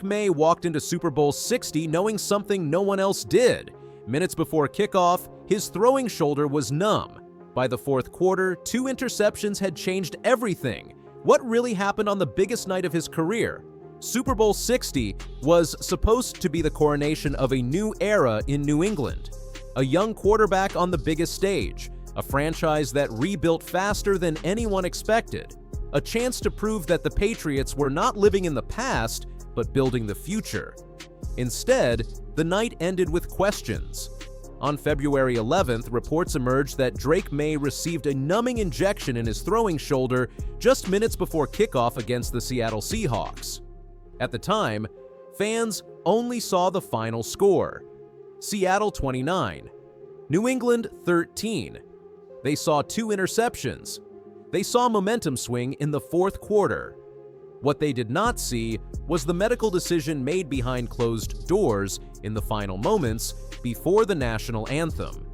Maye walked into Super Bowl 60 knowing something no one else did. Minutes before kickoff, his throwing shoulder was numb. By the fourth quarter, 2 interceptions had changed everything. What really happened on the biggest night of his career? Super Bowl 60 was supposed to be the coronation of a new era in New England. A young quarterback on the biggest stage, a franchise that rebuilt faster than anyone expected. A chance to prove that the Patriots were not living in the past, but building the future. Instead, the night ended with questions. On February 11th, reports emerged that Maye received a numbing injection in his throwing shoulder just minutes before kickoff against the Seattle Seahawks. At the time, fans only saw the final score: Seattle 29, New England 13. They saw 2 interceptions. They saw momentum swing in the fourth quarter. What they did not see was the medical decision made behind closed doors in the final moments before the national anthem.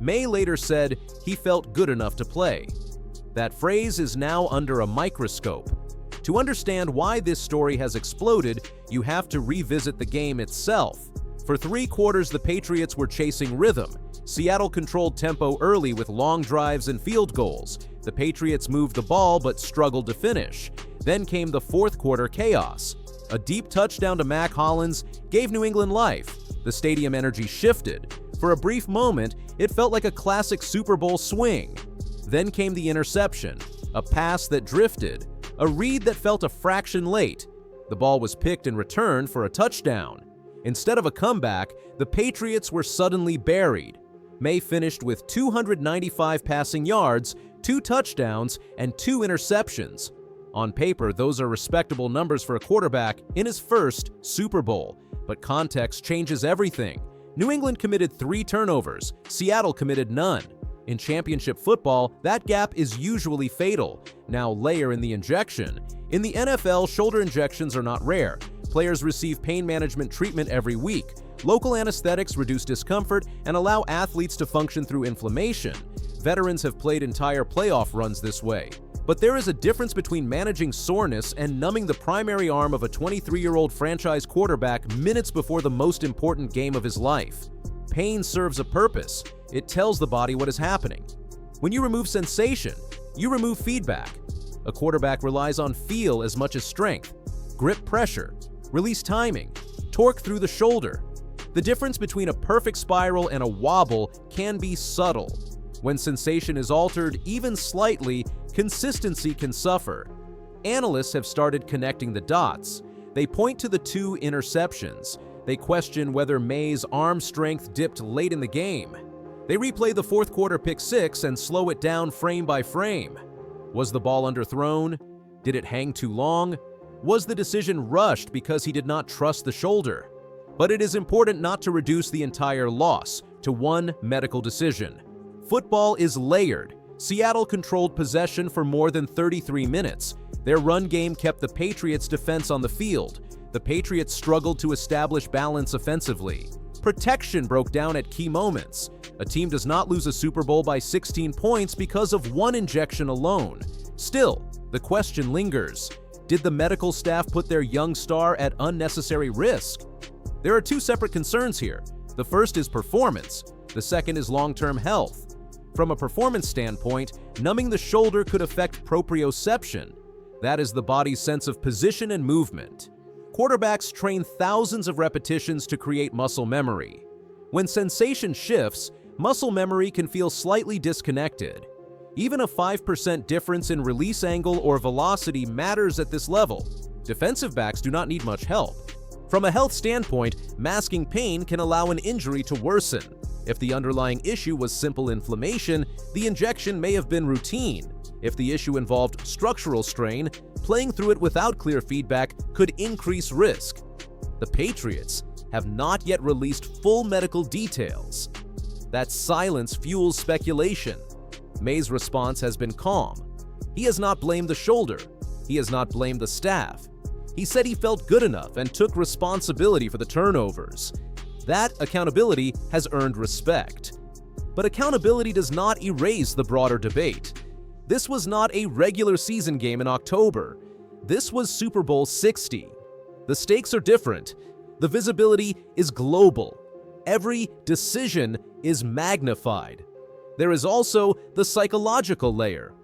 Maye later said he felt good enough to play. That phrase is now under a microscope. To understand why this story has exploded, you have to revisit the game itself. For 3 quarters, the Patriots were chasing rhythm. Seattle controlled tempo early with long drives and field goals. The Patriots moved the ball but struggled to finish. Then came the fourth quarter chaos. A deep touchdown to Mac Hollins gave New England life. The stadium energy shifted. For a brief moment, it felt like a classic Super Bowl swing. Then came the interception, a pass that drifted, a read that felt a fraction late. The ball was picked and returned for a touchdown. Instead of a comeback, the Patriots were suddenly buried. Maye finished with 295 passing yards, 2 touchdowns, and 2 interceptions. On paper, those are respectable numbers for a quarterback in his first Super Bowl, but context changes everything. New England committed 3 turnovers, Seattle committed none. In championship football, that gap is usually fatal. Now layer in the injection. In the NFL, shoulder injections are not rare. Players receive pain management treatment every week. Local anesthetics reduce discomfort and allow athletes to function through inflammation. Veterans have played entire playoff runs this way. But there is a difference between managing soreness and numbing the primary arm of a 23-year-old franchise quarterback minutes before the most important game of his life. Pain serves a purpose. It tells the body what is happening. When you remove sensation, you remove feedback. A quarterback relies on feel as much as strength, grip pressure, release timing, torque through the shoulder. The difference between a perfect spiral and a wobble can be subtle. When sensation is altered even slightly, consistency can suffer. Analysts have started connecting the dots. They point to the 2 interceptions. They question whether Maye's arm strength dipped late in the game. They replay the fourth quarter pick 6 and slow it down frame by frame. Was the ball underthrown? Did it hang too long? Was the decision rushed because he did not trust the shoulder? But it is important not to reduce the entire loss to one medical decision. Football is layered. Seattle controlled possession for more than 33 minutes. Their run game kept the Patriots' defense on the field. The Patriots struggled to establish balance offensively. Protection broke down at key moments. A team does not lose a Super Bowl by 16 points because of one injection alone. Still, the question lingers. Did the medical staff put their young star at unnecessary risk? There are 2 separate concerns here. The first is performance. The second is long-term health. From a performance standpoint, numbing the shoulder could affect proprioception. That is the body's sense of position and movement. Quarterbacks train thousands of repetitions to create muscle memory. When sensation shifts, muscle memory can feel slightly disconnected. Even a 5% difference in release angle or velocity matters at this level. Defensive backs do not need much help. From a health standpoint, masking pain can allow an injury to worsen. If the underlying issue was simple inflammation, the injection may have been routine. If the issue involved structural strain, playing through it without clear feedback could increase risk. The Patriots have not yet released full medical details. That silence fuels speculation. Maye's response has been calm. He has not blamed the shoulder. He has not blamed the staff. He said he felt good enough and took responsibility for the turnovers. That accountability has earned respect. But accountability does not erase the broader debate. This was not a regular season game in October. This was Super Bowl 60. The stakes are different. The visibility is global. Every decision is magnified. There is also the psychological layer.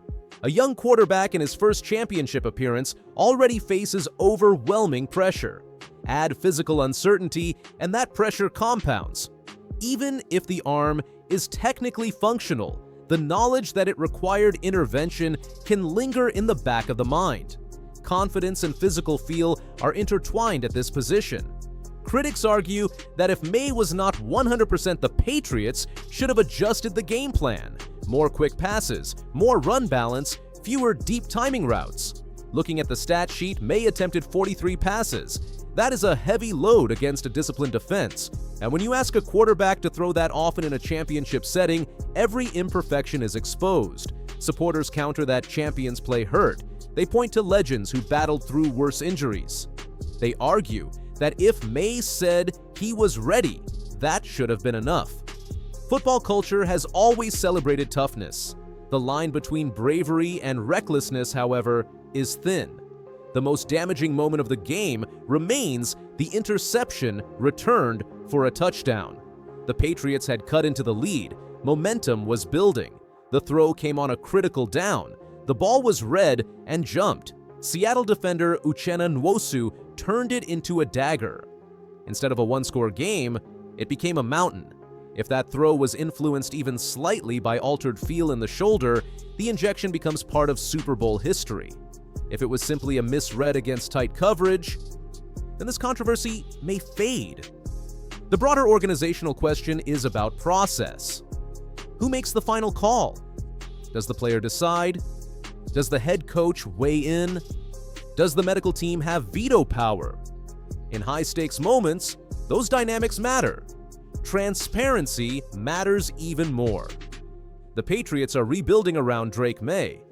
A young quarterback in his first championship appearance already faces overwhelming pressure. Add physical uncertainty, and that pressure compounds. Even if the arm is technically functional, the knowledge that it required intervention can linger in the back of the mind. Confidence and physical feel are intertwined at this position. Critics argue that if Maye was not 100%, the Patriots should have adjusted the game plan. More quick passes, more run balance, fewer deep timing routes. Looking at the stat sheet, Maye attempted 43 passes. That is a heavy load against a disciplined defense. And when you ask a quarterback to throw that often in a championship setting, every imperfection is exposed. Supporters counter that champions play hurt. They point to legends who battled through worse injuries. They argue that if Maye said he was ready, that should have been enough. Football culture has always celebrated toughness. The line between bravery and recklessness, however, is thin. The most damaging moment of the game remains the interception returned for a touchdown. The Patriots had cut into the lead. Momentum was building. The throw came on a critical down. The ball was read and jumped. Seattle defender Uchenna Nwosu turned it into a dagger. Instead of a one-score game, it became a mountain. If that throw was influenced even slightly by altered feel in the shoulder, the injection becomes part of Super Bowl history. If it was simply a misread against tight coverage, then this controversy may fade. The broader organizational question is about process. Who makes the final call? Does the player decide? Does the head coach weigh in? Does the medical team have veto power? In high-stakes moments, those dynamics matter. Transparency matters even more. The Patriots are rebuilding around Drake Maye.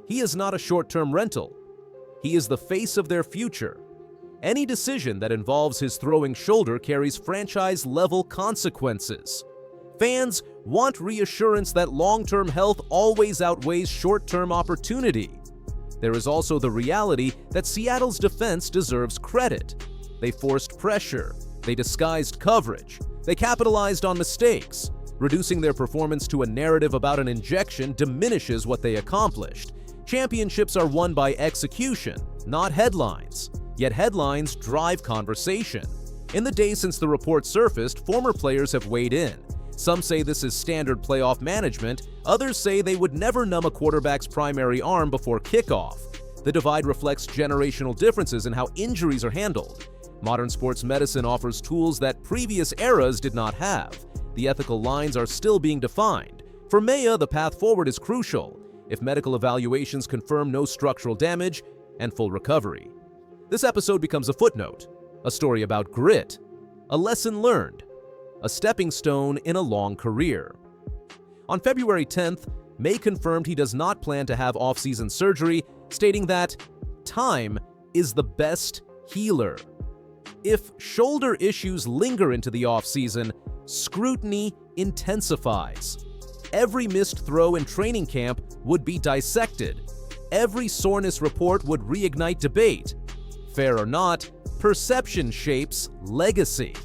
He is not a short-term rental. He is the face of their future. Any decision that involves his throwing shoulder carries franchise-level consequences. Fans want reassurance that long-term health always outweighs short-term opportunity. There is also the reality that Seattle's defense deserves credit. They forced pressure. They disguised coverage. They capitalized on mistakes. Reducing their performance to a narrative about an injection diminishes what they accomplished. Championships are won by execution, not headlines. Yet headlines drive conversation. In the days since the report surfaced, former players have weighed in. Some say this is standard playoff management. Others say they would never numb a quarterback's primary arm before kickoff. The divide reflects generational differences in how injuries are handled. Modern sports medicine offers tools that previous eras did not have. The ethical lines are still being defined. For Maye, the path forward is crucial if medical evaluations confirm no structural damage and full recovery. This episode becomes a footnote, a story about grit, a lesson learned, a stepping stone in a long career. On February 10th, Maye confirmed he does not plan to have off-season surgery, stating that time is the best healer. If shoulder issues linger into the off-season, scrutiny intensifies. Every missed throw in training camp would be dissected. Every soreness report would reignite debate. Fair or not, perception shapes legacy.